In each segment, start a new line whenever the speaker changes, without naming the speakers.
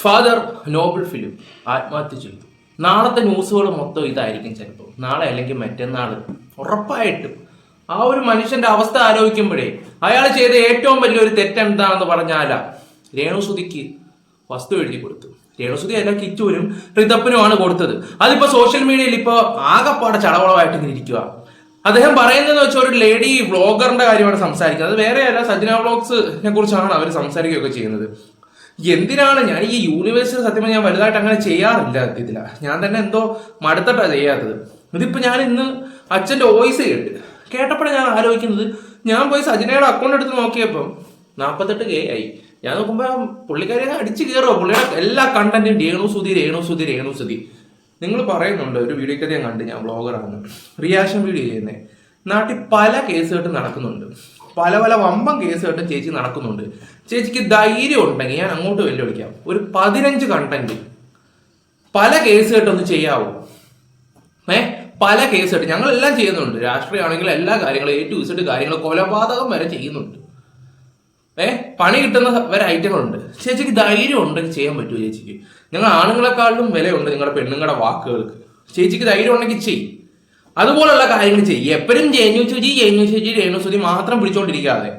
Father Nobel film ആത്മഹത്യ ചെയ്തു. നാളത്തെ ന്യൂസുകൾ മൊത്തം ഇതായിരിക്കും ചിലപ്പോൾ. നാളെ അല്ലെങ്കിൽ മറ്റന്നാൾ ഉറപ്പായിട്ടും ആ ഒരു മനുഷ്യന്റെ അവസ്ഥ ആലോചിക്കുമ്പോഴേ അയാൾ ചെയ്ത ഏറ്റവും വലിയൊരു തെറ്റെന്താണെന്ന് പറഞ്ഞാലാ രേണുസുതിക്ക് വസ്തു എഴുതി കൊടുത്തു. രേണുസുതി അല്ല, കിച്ചുവിനും റിതപ്പിനുമാണ് കൊടുത്തത്. അതിപ്പോ സോഷ്യൽ മീഡിയയിൽ ഇപ്പൊ ആകെപ്പാടെ ചളവളമായിട്ട് ഇങ്ങനെ ഇരിക്കുക. അദ്ദേഹം പറയുന്നതെന്ന് വെച്ചാൽ ഒരു ലേഡി വ്ളോഗറിന്റെ കാര്യമാണ് സംസാരിക്കുന്നത്. അത് വേറെയല്ല, സജ്ജന വ്ളോഗ്സിനെ കുറിച്ചാണ് അവർ സംസാരിക്കുകയൊക്കെ ചെയ്യുന്നത്. എന്തിനാണ് ഞാൻ ഈ യൂണിവേഴ്സിൽ സത്യം ഞാൻ വലുതായിട്ട് അങ്ങനെ ചെയ്യാറില്ല. സത്യത്തില ഞാൻ തന്നെ എന്തോ മടുത്തിട്ടാണ് ചെയ്യാത്തത്. ഇതിപ്പോ ഞാൻ ഇന്ന് അച്ഛന്റെ വോയിസ് കേട്ടപ്പോഴാണ് ഞാൻ ആലോചിക്കുന്നത്. ഞാൻ പോയി സജനയുടെ അക്കൗണ്ട് എടുത്ത് നോക്കിയപ്പം 48K ആയി. ഞാൻ നോക്കുമ്പോ പുള്ളിക്കാരി അടിച്ചു കയറുമോ. പുള്ളിയുടെ എല്ലാ കണ്ടന്റും രേണുസുതി. നിങ്ങൾ പറയുന്നുണ്ട്, ഒരു വീഡിയോ കഥ ഞാൻ കണ്ട്, ഞാൻ വ്ളോഗറാണ്, റിയാക്ഷൻ വീഡിയോ ചെയ്യുന്നത്. നാട്ടിൽ പല കേസുകെട്ടും നടക്കുന്നുണ്ട്, പല വമ്പം കേസുകെട്ടും ചേച്ചി നടക്കുന്നുണ്ട്. ചേച്ചിക്ക് ധൈര്യം ഉണ്ടെങ്കിൽ ഞാൻ അങ്ങോട്ട് വെല്ലുവിളിക്കാം, ഒരു 15 കണ്ടന്റ് പല കേസുകെട്ടൊന്ന് ചെയ്യാവോ? പല കേസുകെട്ട് ഞങ്ങളെല്ലാം ചെയ്യുന്നുണ്ട്. രാഷ്ട്രീയമാണെങ്കിൽ എല്ലാ കാര്യങ്ങളും A to Z കാര്യങ്ങൾ, കൊലപാതകം വരെ ചെയ്യുന്നുണ്ട്. പണി കിട്ടുന്ന വരെ ഐറ്റങ്ങളുണ്ട്. ചേച്ചിക്ക് ധൈര്യം ഉണ്ടെങ്കിൽ ചെയ്യാൻ പറ്റുമോ? ചേച്ചിക്ക് ഞങ്ങൾ ആണുങ്ങളെക്കാളും വിലയുണ്ട് നിങ്ങളുടെ പെണ്ണുങ്ങളുടെ വാക്കുകൾക്ക്. ചേച്ചിക്ക് ധൈര്യം ഉണ്ടെങ്കിൽ ചെയ്യും, അതുപോലുള്ള കാര്യങ്ങൾ ചെയ്യും. എപ്പോഴും രേണുസുതി മാത്രം പിടിച്ചോണ്ടിരിക്കാതെ.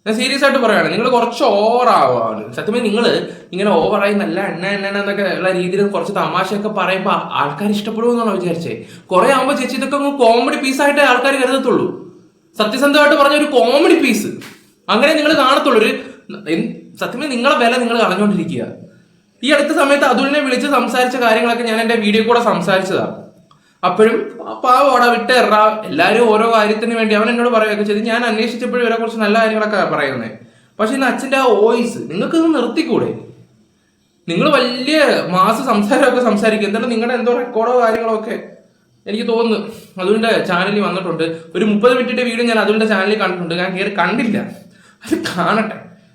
ഞാൻ സീരിയസ് ആയിട്ട് പറയുകയാണ്, നിങ്ങൾ കുറച്ച് ഓവറാവാണ്. സത്യമായി നിങ്ങൾ ഇങ്ങനെ ഓവറായി നല്ല എണ്ണ എന്നൊക്കെ ഉള്ള രീതിയിൽ കുറച്ച് തമാശയൊക്കെ പറയുമ്പോൾ ആൾക്കാർ ഇഷ്ടപ്പെടുമെന്നാണോ വിചാരിച്ചേ? കുറെ ആകുമ്പോൾ ചേച്ചി ഇതൊക്കെ കോമഡി പീസായിട്ടേ ആൾക്കാർ കരുതത്തുള്ളൂ. സത്യസന്ധമായിട്ട് പറഞ്ഞ ഒരു കോമഡി പീസ് അങ്ങനെ നിങ്ങൾ കാണത്തുള്ളൂ. ഒരു സത്യമായി നിങ്ങളെ വില നിങ്ങൾ കളഞ്ഞുകൊണ്ടിരിക്കുക. ഈ അടുത്ത സമയത്ത് അതുലിനെ വിളിച്ച് സംസാരിച്ച കാര്യങ്ങളൊക്കെ ഞാൻ എൻ്റെ വീഡിയോ കൂടെ സംസാരിച്ചതാണ്. അപ്പോഴും പാവോടാ വിട്ടേറ, എല്ലാവരും ഓരോ കാര്യത്തിന് വേണ്ടി അവൻ എന്നോട് പറയുകയൊക്കെ ചെയ്ത്. ഞാൻ അന്വേഷിച്ചപ്പോഴും ഇവരെ കുറിച്ച് നല്ല കാര്യങ്ങളൊക്കെ പറയുന്നത്. പക്ഷെ ഇന്ന് അച്ഛൻ്റെ ആ വോയിസ് നിങ്ങൾക്ക് ഇത് നിർത്തിക്കൂടെ? നിങ്ങൾ വലിയ സംസാരമൊക്കെ സംസാരിക്കും. എന്തായാലും നിങ്ങളുടെ എന്തോ റെക്കോർഡോ കാര്യങ്ങളോ ഒക്കെ എനിക്ക് തോന്നുന്നു അതുലിന്റെ ചാനലിൽ വന്നിട്ടുണ്ട്. ഒരു 30 മിനിറ്റിന്റെ വീഡിയോ ഞാൻ അതുലിന്റെ ചാനലിൽ കണ്ടിട്ടുണ്ട്. ഞാൻ കയറി കണ്ടില്ല,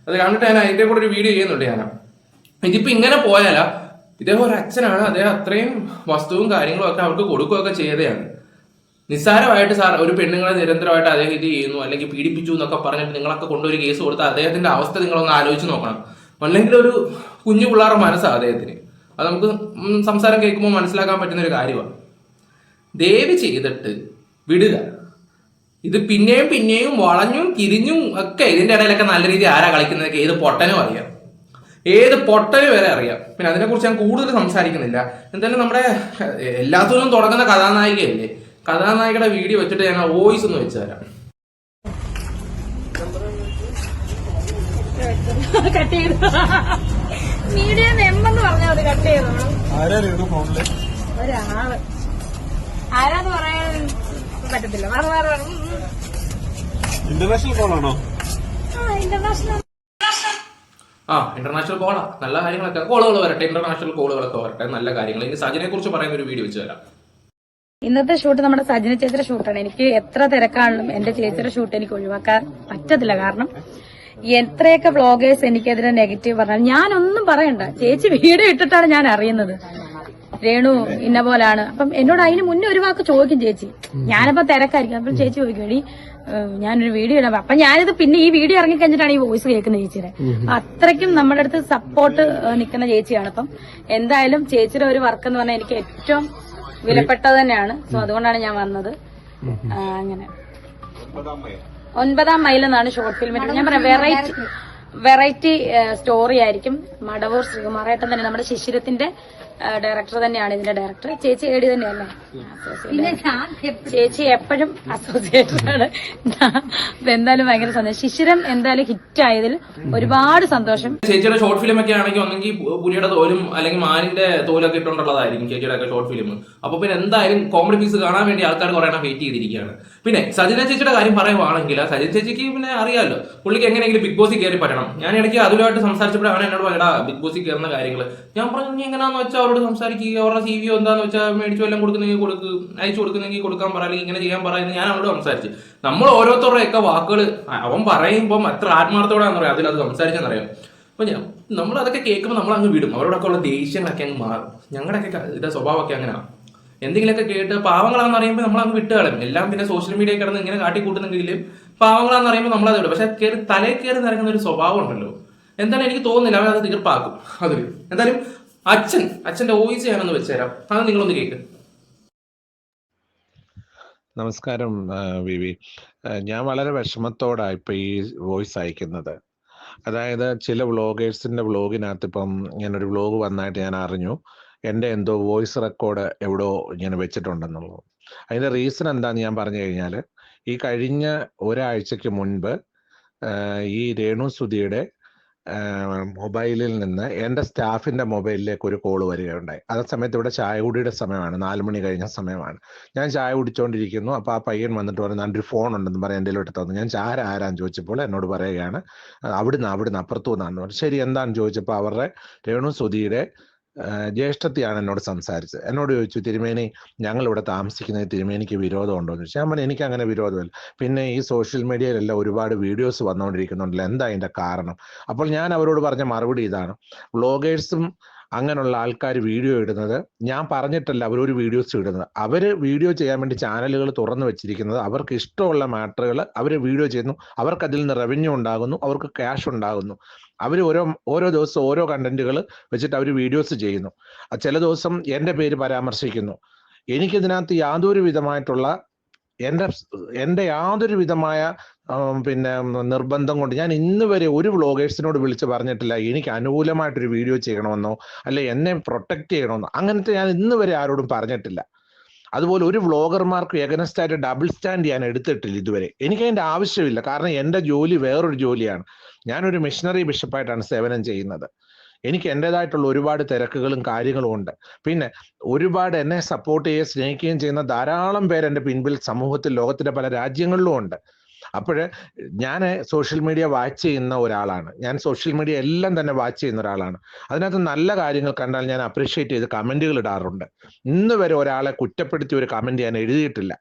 അത് കണ്ടിട്ട് ഞാൻ അതിന്റെ കൂടെ ഒരു വീഡിയോ ചെയ്യുന്നുണ്ട്. ഇതിപ്പോ ഇങ്ങനെ പോയാലാ ഇദ്ദേഹം ഒരു അച്ഛനാണ്, അദ്ദേഹം അത്രയും വസ്തുവും കാര്യങ്ങളും ഒക്കെ അവർക്ക് കൊടുക്കുകയൊക്കെ ചെയ്തതാണ്. നിസ്സാരമായിട്ട് ഒരു പെണ്ണുങ്ങളെ നിരന്തരമായിട്ട് അദ്ദേഹം ഇത് ചെയ്യുന്നു അല്ലെങ്കിൽ പീഡിപ്പിച്ചു എന്നൊക്കെ പറഞ്ഞിട്ട് നിങ്ങളൊക്കെ കൊണ്ടൊരു കേസ് കൊടുത്താൽ അദ്ദേഹത്തിന്റെ അവസ്ഥ നിങ്ങളൊന്ന് ആലോചിച്ച് നോക്കണം. അല്ലെങ്കിൽ ഒരു കുഞ്ഞു പിള്ളേരുടെ മനസ്സാണ് അദ്ദേഹത്തിന്. അത് നമുക്ക് സംസാരം കേൾക്കുമ്പോൾ മനസ്സിലാക്കാൻ പറ്റുന്ന ഒരു കാര്യമാണ്. ദയവ് ചെയ്തിട്ട് വിടുക. ഇത് പിന്നെയും വളഞ്ഞും തിരിഞ്ഞും ഒക്കെ ഇതിന്റെ ഇടയിലൊക്കെ നല്ല രീതിയിൽ ആരാ കളിക്കുന്നതൊക്കെ ഏത് പൊട്ടനും അറിയാം, ഏത് പൊട്ടനും വരെ അറിയാം. പിന്നെ അതിനെക്കുറിച്ച് ഞാൻ കൂടുതൽ സംസാരിക്കുന്നില്ല. എന്തായാലും നമ്മുടെ എല്ലാത്തിനും തുടങ്ങുന്ന കഥാനായികയല്ലേ, കഥാനായികയുടെ വീഡിയോ വെച്ചിട്ട് ഞാൻ വോയിസ് ഒന്ന് വെച്ച് തരാം.
ആരാന്ന് പറയാൻ പറ്റത്തില്ല.
ഇന്റർനാഷണൽ കോളാണോ?
ഇന്റർനാഷണൽ കോളാ. നല്ല കാര്യങ്ങളൊക്കെ കോളുകൾ വരട്ടെ, ഇന്റർനാഷണൽ കോളുകളൊക്കെ വരട്ടെ, നല്ല കാര്യങ്ങൾ. ഇനി സജിനെ കുറിച്ച് പറയുന്ന ഒരു വീഡിയോ വെച്ച് തരാം.
ഇന്നത്തെ ഷൂട്ട് നമ്മുടെ സജിന ചേച്ചിയുടെ ഷൂട്ടാണ്. എനിക്ക് എത്ര തിരക്കാണെങ്കിലും എന്റെ ചേച്ചിയുടെ ഷൂട്ട് എനിക്ക് ഒഴിവാക്കാൻ പറ്റത്തില്ല. കാരണം എത്രയൊക്കെ വ്ളോഗേഴ്സ് എനിക്കെതിരെ നെഗറ്റീവ് പറഞ്ഞാൽ ഞാനൊന്നും പറയണ്ട. ചേച്ചി വീഡിയോ ഇട്ടിട്ടാണ് ഞാൻ അറിയുന്നത് രേണു ഇന്ന പോലാണ്. അപ്പം എന്നോട് അതിന് മുന്നേ ഒരു വാക്ക് ചോദിക്കും ചേച്ചി. ഞാനപ്പോ തിരക്കായിരിക്കും. അപ്പം ചേച്ചി ചോദിക്കും, എടി ഞാനൊരു വീഡിയോ ഇടാം. അപ്പൊ ഞാനിത് പിന്നെ ഈ വീഡിയോ ഇറങ്ങി കഴിഞ്ഞിട്ടാണ് ഈ വോയിസ് കേൾക്കുന്നത് ചേച്ചിയുടെ. അത്രയ്ക്കും നമ്മുടെ അടുത്ത് സപ്പോർട്ട് നിൽക്കുന്ന ചേച്ചിയാണ്. അപ്പം എന്തായാലും ചേച്ചിയുടെ ഒരു വർക്ക് എന്ന് പറഞ്ഞാൽ എനിക്ക് ഏറ്റവും വിലപ്പെട്ടത് തന്നെയാണ്. സോ അതുകൊണ്ടാണ് ഞാൻ വന്നത്. അങ്ങനെ 9ാം മൈൽ എന്നാണ് ഷോർട്ട് ഫിലിം. ഞാൻ പറയാം വെറൈറ്റി സ്റ്റോറി ആയിരിക്കും. മടവൂർ ശ്രീകുമാറേട്ടൻ തന്നെ നമ്മുടെ ശിശിരത്തിന്റെ ഡയറക്ടർ തന്നെയാണ് ഇതിന്റെ ഡയറക്ടർ. ചേച്ചി ഏടി തന്നെയല്ലേ? ചേച്ചി എപ്പോഴും അസോസിയേറ്റഡ് ആണ്. എന്തായാലും ഭയങ്കര സന്തോഷം. ശിശിരം എന്തായാലും ഹിറ്റ് ആയതിൽ ഒരുപാട് സന്തോഷം.
ചേച്ചിയുടെ ഷോർട്ട് ഫിലിം ഒക്കെ ആണെങ്കിൽ ഒന്നെങ്കിൽ പുലിയുടെ തോലും അല്ലെങ്കിൽ മാനിന്റെ തോലൊക്കെ ഇട്ടുകൊണ്ടുള്ളതായിരിക്കും ചേച്ചിയുടെ ഒക്കെ ഷോർട്ട് ഫിലിം. അപ്പൊ പിന്നെ എന്തായാലും കോമഡി പീസ് കാണാൻ വേണ്ടി ആൾക്കാർ കുറെ എണ്ണം വെയിറ്റ് ചെയ്തിരിക്കുകയാണ്. പിന്നെ സജിന ചേച്ചിയുടെ കാര്യം പറയുവാണെങ്കിൽ സജിന ചേച്ചിക്ക് പിന്നെ അറിയാമല്ലോ, പുള്ളിക്ക് എങ്ങനെയെങ്കിലും ബിഗ് ബോസിൽ കയറി പറ്റണം. ഞാൻ ഇടയ്ക്ക് അതുമായിട്ട് സംസാരിച്ചപ്പോഴാണ് അവൻ എന്നോട് പറയടാ ബിഗ് ബോസിൽ കയറുന്ന കാര്യങ്ങൾ. ഞാൻ പറഞ്ഞു, നീ എങ്ങനെയാന്ന് വെച്ചാൽ അവരോട് സംസാരിക്കുക, അവരുടെ CV എന്താന്ന് വെച്ചാൽ മേടിച്ചു എല്ലാം കൊടുക്കുന്നെങ്കിൽ അയച്ചു കൊടുക്കുന്നെങ്കിൽ കൊടുക്കാൻ പറ, അല്ലെങ്കിൽ ഇങ്ങനെ ചെയ്യാൻ പറയുന്നത് ഞാൻ അവരോട് സംസാരിച്ചു. നമ്മൾ ഓരോരുത്തരുടെയൊക്കെ വാക്കുകൾ അവൻ പറയുമ്പോൾ എത്ര ആത്മാർത്ഥത്തോടാന്ന് പറയാം അതിലത് സംസാരിച്ചെന്നറിയാം. അപ്പൊ നമ്മൾ അതൊക്കെ കേൾക്കുമ്പോൾ നമ്മൾ അങ്ങ് വിടും. അവരോടൊക്കെ ഉള്ള ദേഷ്യങ്ങളൊക്കെ അങ്ങ് മാറും. ഞങ്ങളുടെയൊക്കെ ഇതിന്റെ സ്വഭാവമൊക്കെ അങ്ങനെയാണ്. എന്തെങ്കിലുമൊക്കെ കേട്ട് പാവങ്ങളാന്ന് പറയുമ്പോൾ നമ്മൾ അങ്ങ് വിട്ടുകളയും. എല്ലാം പിന്നെ സോഷ്യൽ മീഡിയ കിടന്ന് ഇങ്ങനെ കാട്ടിക്കൂട്ടുന്നെങ്കിലും പാവങ്ങളാന്ന് പറയുമ്പോൾ നമ്മളത് വിടും. പക്ഷെ തലയിൽ കയറി നിറങ്ങുന്ന ഒരു സ്വഭാവം ഉണ്ടല്ലോ, എന്തായാലും എനിക്ക് തോന്നുന്നില്ല അവൻ അത് തീർപ്പാക്കും. അത് എന്തായാലും അച്ഛന്റെ വോയിസ് ഞാനൊന്ന് വെച്ചുതരാം, അത് നിങ്ങളൊന്ന് കേൾക്ക്.
നമസ്കാരം വിവി. ഞാൻ വളരെ വിഷമത്തോടാണ് ഇപ്പം ഈ വോയിസ് അയക്കുന്നത്. അതായത് ചില വ്ളോഗേഴ്സിൻ്റെ വ്ളോഗിനകത്ത് ഇപ്പം ഇങ്ങനൊരു വ്ളോഗ് വന്നതായിട്ട് ഞാൻ അറിഞ്ഞു. എൻ്റെ എന്തോ വോയിസ് റെക്കോർഡ് എവിടെയോ ഇങ്ങനെ വെച്ചിട്ടുണ്ടെന്നുള്ളത്. അതിൻ്റെ റീസൺ എന്താണെന്ന് ഞാൻ പറഞ്ഞു കഴിഞ്ഞാൽ, ഈ കഴിഞ്ഞ ഒരാഴ്ചയ്ക്ക് മുൻപ് ഈ രേണു സുധിയുടെ മൊബൈലിൽ നിന്ന് എൻ്റെ സ്റ്റാഫിൻ്റെ മൊബൈലിലേക്ക് ഒരു കോള് വരികയുണ്ടായി. ആ സമയത്ത് ഇവിടെ ചായ കുടിയുടെ സമയമാണ്, 4 മണി കഴിഞ്ഞ സമയമാണ്. ഞാൻ ചായ കുടിച്ചുകൊണ്ടിരിക്കുന്നു. അപ്പോൾ ആ പയ്യൻ വന്നിട്ട് പറഞ്ഞു, നല്ലൊരു ഫോൺ ഉണ്ടെന്ന് പറഞ്ഞ് എൻ്റെ കയ്യിലോട്ട് തന്നു. ഞാൻ ആരാന്ന് ചോദിച്ചപ്പോൾ എന്നോട് പറയുകയാണ് അവിടുന്ന് അപ്പുറത്തു നിന്നാന്ന് പറഞ്ഞു. ശരി, എന്താണെന്ന് ചോദിച്ചപ്പോൾ അവരുടെ രേണു സുധിയുടെ ജ്യേഷ്ഠത്തിയാണ് എന്നോട് സംസാരിച്ചത്. എന്നോട് ചോദിച്ചു, തിരുമേനി ഞങ്ങളിവിടെ താമസിക്കുന്നത് തിരുമേനിക്ക് വിരോധമുണ്ടോ എന്ന് ചോദിച്ചു. ഞാൻ പറഞ്ഞു, എനിക്ക് അങ്ങനെ വിരോധമില്ല. പിന്നെ ഈ സോഷ്യൽ മീഡിയയിലെല്ലാം ഒരുപാട് വീഡിയോസ് വന്നുകൊണ്ടിരിക്കുന്നുണ്ടല്ലോ, എന്താ അതിൻ്റെ കാരണം? അപ്പോൾ ഞാൻ അവരോട് പറഞ്ഞ മറുപടി ഇതാണ്: വ്ളോഗേഴ്സും അങ്ങനെയുള്ള ആൾക്കാർ വീഡിയോ ഇടുന്നത് ഞാൻ പറഞ്ഞിട്ടല്ല അവരൊരു വീഡിയോസ് ഇടുന്നത്. അവർ വീഡിയോ ചെയ്യാൻ വേണ്ടി ചാനലുകൾ തുറന്നു വെച്ചിരിക്കുന്നത്, അവർക്ക് ഇഷ്ടമുള്ള മാറ്ററുകൾ അവർ വീഡിയോ ചെയ്യുന്നു, അവർക്ക് അതിൽ നിന്ന് റവന്യൂ ഉണ്ടാകുന്നു, അവർക്ക് ക്യാഷ് ഉണ്ടാകുന്നു. അവർ ഓരോ ദിവസം ഓരോ കണ്ടന്റുകൾ വെച്ചിട്ട് അവർ വീഡിയോസ് ചെയ്യുന്നു. ചില ദിവസം എൻ്റെ പേര് പരാമർശിക്കുന്നു. എനിക്കിതിനകത്ത് യാതൊരു വിധമായിട്ടുള്ള എൻ്റെ യാതൊരു വിധമായ പിന്നെ നിർബന്ധം കൊണ്ട് ഞാൻ ഇന്ന് വരെ ഒരു വ്ളോഗേഴ്സിനോട് വിളിച്ച് പറഞ്ഞിട്ടില്ല എനിക്ക് അനുകൂലമായിട്ടൊരു വീഡിയോ ചെയ്യണമെന്നോ അല്ലെ എന്നെ പ്രൊട്ടക്റ്റ് ചെയ്യണമെന്നോ. അങ്ങനത്തെ ഞാൻ ഇന്ന് വരെ ആരോടും പറഞ്ഞിട്ടില്ല. അതുപോലെ ഒരു വ്ളോഗർമാർക്ക് എഗനസ്റ്റായിട്ട് ഡബിൾ സ്റ്റാൻഡ് ഞാൻ എടുത്തിട്ടില്ല ഇതുവരെ. എനിക്കതിൻ്റെ ആവശ്യമില്ല. കാരണം എൻ്റെ ജോലി വേറൊരു ജോലിയാണ്. ഞാനൊരു മിഷണറി ബിഷപ്പായിട്ടാണ് സേവനം ചെയ്യുന്നത്. എനിക്ക് എൻ്റെതായിട്ടുള്ള ഒരുപാട് തിരക്കുകളും കാര്യങ്ങളും ഉണ്ട്. പിന്നെ ഒരുപാട് എന്നെ സപ്പോർട്ട് ചെയ്യുകയും സ്നേഹിക്കുകയും ചെയ്യുന്ന ധാരാളം പേര് എൻ്റെ പിൻപിൽ സമൂഹത്തിൽ ലോകത്തിൻ്റെ പല രാജ്യങ്ങളിലും ഉണ്ട്. അപ്പോൾ ഞാൻ സോഷ്യൽ മീഡിയ വാച്ച് ചെയ്യുന്ന ഒരാളാണ്. ഞാൻ സോഷ്യൽ മീഡിയ എല്ലാം തന്നെ വാച്ച് ചെയ്യുന്ന ഒരാളാണ്. അതിനകത്ത് നല്ല കാര്യങ്ങൾ കണ്ടാൽ ഞാൻ അപ്രീഷിയേറ്റ് ചെയ്ത് കമൻറ്റുകൾ ഇടാറുണ്ട്. ഇന്ന് വരെ ഒരാളെ കുറ്റപ്പെടുത്തി ഒരു കമൻറ്റ് ഞാൻ എഴുതിയിട്ടില്ല.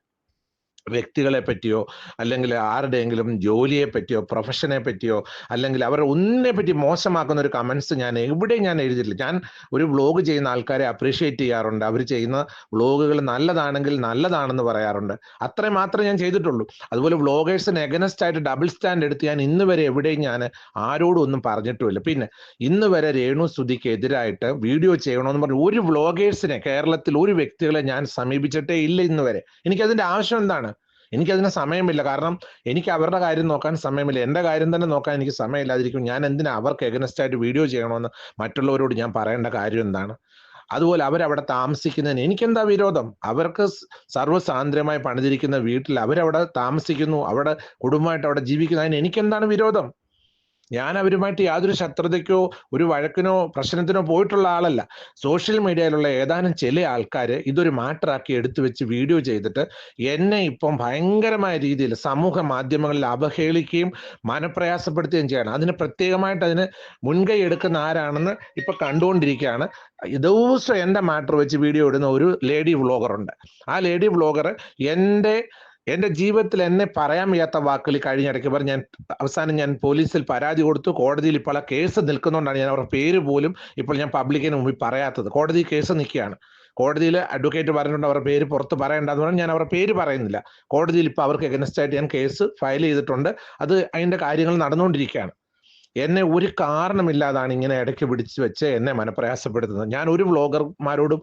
വ്യക്തികളെ പറ്റിയോ അല്ലെങ്കിൽ ആരുടെയെങ്കിലും ജോലിയെ പറ്റിയോ പ്രൊഫഷനെ പറ്റിയോ അല്ലെങ്കിൽ അവരുടെ ഒന്നിനെ പറ്റി മോശമാക്കുന്ന ഒരു കമൻസ് ഞാൻ എവിടെയും ഞാൻ എഴുതിയിട്ടില്ല. ഞാൻ ഒരു വ്ളോഗ് ചെയ്യുന്ന ആൾക്കാരെ അപ്രീഷിയേറ്റ് ചെയ്യാറുണ്ട്. അവർ ചെയ്യുന്ന വ്ളോഗുകൾ നല്ലതാണെങ്കിൽ നല്ലതാണെന്ന് പറയാറുണ്ട്. അത്രയും മാത്രമേ ഞാൻ ചെയ്തിട്ടുള്ളൂ. അതുപോലെ വ്ളോഗേഴ്സിന് എഗനസ്റ്റ് ആയിട്ട് ഡബിൾ സ്റ്റാൻഡ് എടുത്ത് ഞാൻ ഇന്ന് വരെ എവിടെയും ഞാൻ ആരോടും ഒന്നും പറഞ്ഞിട്ടുമില്ല. പിന്നെ ഇന്ന് വരെ രേണു സുധിക്ക് എതിരായിട്ട് വീഡിയോ ചെയ്യണമെന്ന് പറഞ്ഞ് ഒരു വ്ളോഗേഴ്സിനെ കേരളത്തിൽ ഒരു വ്യക്തികളെ ഞാൻ സമീപിച്ചിട്ടേ ഇല്ല ഇന്ന് വരെ. എനിക്കതിൻ്റെ ആവശ്യം എന്താണ്? എനിക്കതിന് സമയമില്ല. കാരണം എനിക്ക് അവരുടെ കാര്യം നോക്കാൻ സമയമില്ല. എൻ്റെ കാര്യം തന്നെ നോക്കാൻ എനിക്ക് സമയമില്ലാതിരിക്കും. ഞാൻ എന്തിനാ അവർക്ക് എഗനസ്റ്റായിട്ട് വീഡിയോ ചെയ്യണമെന്ന് മറ്റുള്ളവരോട് ഞാൻ പറയേണ്ട കാര്യം എന്താണ്? അതുപോലെ അവരവിടെ താമസിക്കുന്നതിന് എനിക്കെന്താ വിരോധം? അവർക്ക് സർവ്വസാന്ദ്രമായി പണിതിരിക്കുന്ന വീട്ടിൽ അവരവിടെ താമസിക്കുന്നു, അവിടെ കുടുംബമായിട്ട് അവിടെ ജീവിക്കുന്നതിന് എനിക്കെന്താണ് വിരോധം? ഞാൻ അവരുമായിട്ട് യാതൊരു ശത്രുതയ്ക്കോ ഒരു വഴക്കിനോ പ്രശ്നത്തിനോ പോയിട്ടുള്ള ആളല്ല. സോഷ്യൽ മീഡിയയിലുള്ള ഏതാനും ചില ആൾക്കാർ ഇതൊരു മാറ്ററാക്കി എടുത്തു വെച്ച് വീഡിയോ ചെയ്തിട്ട് എന്നെ ഇപ്പം ഭയങ്കരമായ രീതിയിൽ സമൂഹ മാധ്യമങ്ങളിൽ അവഹേളിക്കുകയും മനപ്രയാസപ്പെടുത്തുകയും ചെയ്യണം. അതിന് പ്രത്യേകമായിട്ട് അതിന് മുൻകൈ എടുക്കുന്ന ആരാണെന്ന് ഇപ്പൊ കണ്ടുകൊണ്ടിരിക്കുകയാണ്. ദിവസം എൻ്റെ മാറ്റർ വെച്ച് വീഡിയോ ഇടുന്ന ഒരു ലേഡി വ്ളോഗറുണ്ട്. ആ ലേഡി വ്ളോഗർ എൻ്റെ ജീവിതത്തിൽ എന്നെ പറയാൻ വയ്യാത്ത വാക്കുകൾ കഴിഞ്ഞിടയ്ക്ക് പറഞ്ഞ് അവസാനം ഞാൻ പോലീസിൽ പരാതി കൊടുത്തു. കോടതിയിൽ ഇപ്പോൾ ആ കേസ് നിൽക്കുന്നതുകൊണ്ടാണ് ഞാൻ അവരുടെ പേര് പോലും ഇപ്പോൾ ഞാൻ പബ്ലിക്കിന് മുമ്പിൽ പറയാത്തത്. കോടതി കേസ് നിൽക്കുകയാണ്. കോടതിയിൽ അഡ്വക്കേറ്റ് പറഞ്ഞിട്ടുണ്ട് അവരുടെ പേര് പുറത്ത് പറയേണ്ടതെന്ന് പറഞ്ഞാൽ ഞാൻ അവരുടെ പേര് പറയുന്നില്ല. കോടതിയിൽ ഇപ്പോൾ അവർക്ക് എഗനസ്റ്റായിട്ട് ഞാൻ കേസ് ഫയൽ ചെയ്തിട്ടുണ്ട്. അതിൻ്റെ കാര്യങ്ങൾ നടന്നുകൊണ്ടിരിക്കുകയാണ്. എന്നെ ഒരു കാരണമില്ലാതാണ് ഇങ്ങനെ ഇടയ്ക്ക് പിടിച്ചു വെച്ച് എന്നെ മനപ്രയാസപ്പെടുത്തുന്നത്. ഞാൻ ഒരു വ്ളോഗർമാരോടും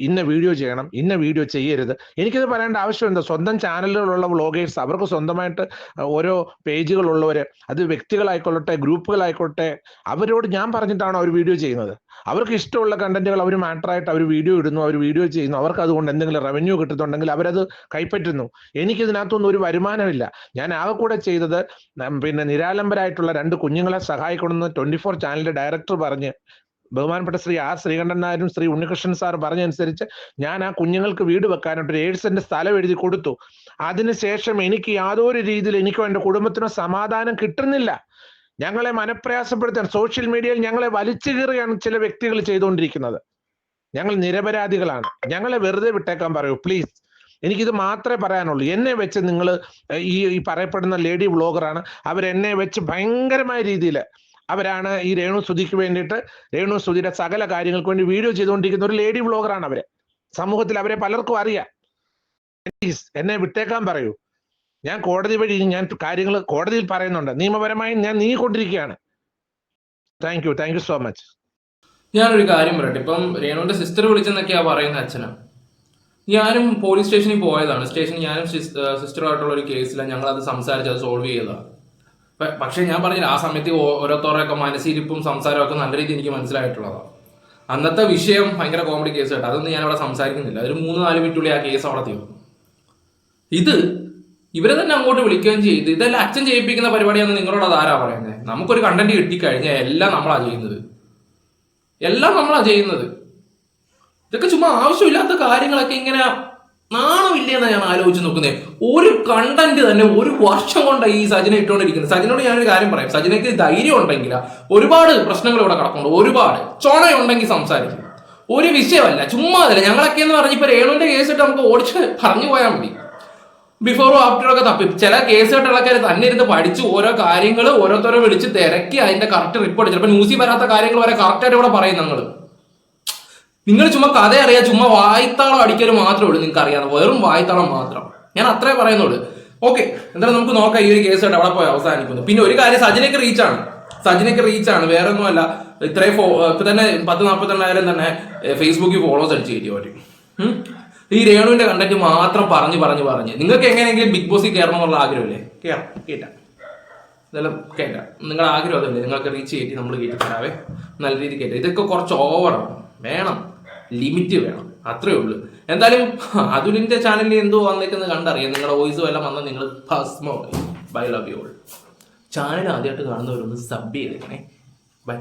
ഇന്ന വീഡിയോ ചെയ്യണം, ഇന്ന വീഡിയോ ചെയ്യരുത്, എനിക്കിത് പറയേണ്ട ആവശ്യം എന്താ? സ്വന്തം ചാനലുകളുള്ള വ്ളോഗേഴ്സ്, അവർക്ക് സ്വന്തമായിട്ട് ഓരോ പേജുകളുള്ളവർ, അത് വ്യക്തികളായിക്കൊള്ളട്ടെ ഗ്രൂപ്പുകളായിക്കോട്ടെ, അവരോട് ഞാൻ പറഞ്ഞിട്ടാണോ അവർ വീഡിയോ ചെയ്യുന്നത്? അവർക്ക് ഇഷ്ടമുള്ള കണ്ടന്റുകൾ അവർ മാറ്ററായിട്ട് അവർ വീഡിയോ ഇടുന്നു, അവർ വീഡിയോ ചെയ്യുന്നു. അവർക്ക് അതുകൊണ്ട് എന്തെങ്കിലും റവന്യൂ കിട്ടുന്നുണ്ടെങ്കിൽ അവരത് കൈപ്പറ്റുന്നു. എനിക്കിതിനകത്തൊന്നും ഒരു വരുമാനമില്ല. ഞാൻ ആകെ കൂടെ ചെയ്തത് പിന്നെ നിരാലംബരായിട്ടുള്ള 2 കുഞ്ഞുങ്ങളെ സഹായിക്കണമെന്ന് 24 ചാനലിന്റെ ഡയറക്ടർ പറഞ്ഞ് ബഹുമാനപ്പെട്ട ശ്രീ ആർ ശ്രീകണ്ഠൻ നായരും ശ്രീ ഉണ്ണികൃഷ്ണൻ സാർ പറഞ്ഞനുസരിച്ച് ഞാൻ ആ കുഞ്ഞുങ്ങൾക്ക് വീട് വെക്കാനായിട്ട് ഒരു 7 സെന്റ് സ്ഥലം എഴുതി കൊടുത്തു. അതിനുശേഷം എനിക്ക് യാതൊരു രീതിയിൽ എനിക്കോ എൻ്റെ കുടുംബത്തിനോ സമാധാനം കിട്ടുന്നില്ല. ഞങ്ങളെ മനപ്രയാസപ്പെടുത്താൻ സോഷ്യൽ മീഡിയയിൽ ഞങ്ങളെ വലിച്ചു കീറുകയാണ് ചില വ്യക്തികൾ ചെയ്തുകൊണ്ടിരിക്കുന്നത്. ഞങ്ങൾ നിരപരാധികളാണ്. ഞങ്ങളെ വെറുതെ വിട്ടേക്കാൻ പറയൂ പ്ലീസ്. എനിക്കിത് മാത്രമേ പറയാനുള്ളൂ. എന്നെ വെച്ച് നിങ്ങൾ ഈ പറയപ്പെടുന്ന ലേഡി വ്ളോഗറാണ്, അവരെന്നെ വെച്ച് ഭയങ്കരമായ രീതിയിൽ അവരാണ് ഈ രേണു സുധിക്ക് വേണ്ടിയിട്ട് രേണു സുധിയുടെ സകല കാര്യങ്ങൾക്ക് വേണ്ടി വീഡിയോ ചെയ്തുകൊണ്ടിരിക്കുന്ന ഒരു ലേഡി വ്ളോഗറാണ് അവരെ. സമൂഹത്തിൽ അവരെ പലർക്കും അറിയാം. പ്ലീസ് എന്നെ വിട്ടേക്കാൻ പറയൂ. ഞാൻ കോടതി വഴി ഞാൻ കാര്യങ്ങൾ കോടതിയിൽ പറയുന്നുണ്ട്. നിയമപരമായി ഞാൻ നീങ്ങിക്കൊണ്ടിരിക്കുകയാണ്. Thank you so much.
ഞാനൊരു കാര്യം പറയട്ടെ. ഇപ്പം രേണുവിന്റെ സിസ്റ്റർ വിളിച്ചെന്നൊക്കെയാ പറയുന്ന അച്ഛനാ. ഞാനും പോലീസ് സ്റ്റേഷനിൽ പോയതാണ്. സ്റ്റേഷനിൽ ഞാനും സിസ്റ്ററുമായിട്ടുള്ള ഒരു കേസിലാണ് ഞങ്ങളത് സംസാരിച്ച് അത് സോൾവ് ചെയ്തതാണ്. പക്ഷെ ഞാൻ പറഞ്ഞില്ല, ആ സമയത്ത് ഓരോരുത്തരുടെയൊക്കെ മനസ്സിരിപ്പും സംസാരമൊക്കെ നല്ല രീതിയിൽ എനിക്ക് മനസ്സിലായിട്ടുള്ളതാണ്. അന്നത്തെ വിഷയം ഭയങ്കര കോമഡി കേസ് കേട്ടോ. അതൊന്നും ഞാൻ അവിടെ സംസാരിക്കുന്നില്ല. ഒരു 3-4 മിനിറ്റുള്ളിൽ ആ കേസ് അവിടെ തീർന്നു. ഇത് ഇവരെ തന്നെ അങ്ങോട്ട് വിളിക്കുകയും ചെയ്ത് ഇതെല്ലാം അച്ഛൻ ചെയ്യിപ്പിക്കുന്ന പരിപാടിയാണെന്ന് നിങ്ങളോട് അത് ആരാ പറയുന്നത്? നമുക്കൊരു കണ്ടന്റ് കിട്ടിക്കഴിഞ്ഞാൽ എല്ലാം നമ്മളാ ചെയ്യുന്നത്. ഇതൊക്കെ ചുമ്മാ ആവശ്യമില്ലാത്ത കാര്യങ്ങളൊക്കെ ഇങ്ങനെ നാണമില്ലെന്നാ ഞാൻ ആലോചിച്ച് നോക്കുന്നത്. ഒരു കണ്ടന്റ് തന്നെ 1 വർഷം കൊണ്ടാണ് ഈ സജിന ഇട്ടുകൊണ്ടിരിക്കുന്നത്. സജിനോട് ഞാനൊരു കാര്യം പറയാം. സജിനയ്ക്ക് ധൈര്യം ഉണ്ടെങ്കിൽ ഒരുപാട് പ്രശ്നങ്ങൾ ഇവിടെ കിടക്കുന്നുണ്ട്. ഒരുപാട് ചുണയുണ്ടെങ്കിൽ സംസാരിക്കും. ഒരു വിഷയമല്ല, ചുമ്മാ അതല്ല. ഞങ്ങളൊക്കെ എന്ന് പറഞ്ഞ് ഇപ്പൊ രേണുവിന്റെ കേസ് ഇട്ട് നമുക്ക് ഓടിച്ച് പറഞ്ഞു പോയാൽ മതി. ബിഫോറും ആഫ്റ്ററും ഒക്കെ തപ്പി ചില കേസ് കെട്ടുള്ളക്കാർ തന്നെ ഇരുന്ന് പഠിച്ച് ഓരോ കാര്യങ്ങൾ ഓരോരുത്തരോ വിളിച്ച് തിരക്കി അതിന്റെ കറക്റ്റ് റിപ്പോർട്ട്, ചിലപ്പോൾ ന്യൂസിൽ വരാത്ത കാര്യങ്ങൾ വരെ കറക്റ്റായിട്ട് ഇവിടെ പറയും. നിങ്ങൾ ചുമ്മാ കഥ അറിയാം, ചുമ്മാ വായ്ത്താളം അടിക്കൽ മാത്രമേ ഉള്ളൂ നിങ്ങൾക്ക് അറിയാതെ, വെറും വായ്ത്താളം മാത്രം. ഞാൻ അത്രേ പറയുന്നുള്ളൂ. ഓക്കെ, എന്തായാലും നമുക്ക് നോക്കാം ഈ ഒരു കേസ് ആയിട്ട് അവിടെ പോയി അവസാനിക്കുന്നു. പിന്നെ ഒരു കാര്യം, സജിനയ്ക്ക് റീച്ചാണ്, വേറെ ഒന്നുമല്ല. ഇത്രയും ഇപ്പൊ തന്നെ 10-42,000 തന്നെ ഫേസ്ബുക്കിൽ ഫോളോവേഴ്സ് അടിച്ചു കയറ്റി അവർ. ഈ രേണുവിന്റെ കണ്ടന്റ് മാത്രം പറഞ്ഞ് നിങ്ങൾക്ക് എങ്ങനെയെങ്കിലും ബിഗ് ബോസിൽ കയറണം എന്നുള്ള ആഗ്രഹമില്ലേ? കേട്ടാ ഇതെല്ലാം കേട്ടാ നിങ്ങളുടെ ആഗ്രഹം അതല്ലേ? നിങ്ങൾക്ക് റീച്ച് കയറ്റി നമ്മൾ കയറ്റി തരാവേ, നല്ല രീതിയിൽ കയറ്റാം. ഇതൊക്കെ കുറച്ച് ഓവറാണ്, വേണം, ലിമിറ്റ് വേണം, അത്രേ ഉള്ളൂ. എന്തായാലും അതുലിന്റെ ചാനലിൽ എന്തോ വന്നേക്കുന്നത് കണ്ടറിയാം. നിങ്ങളുടെ വോയിസും എല്ലാം വന്നാൽ നിങ്ങൾ ഭസ്മമായി. Bye, love you all. Channel ആദ്യമായിട്ട് കാണുന്നവരൊന്ന് സബ് ചെയ്തേക്കണേ. ബൈ.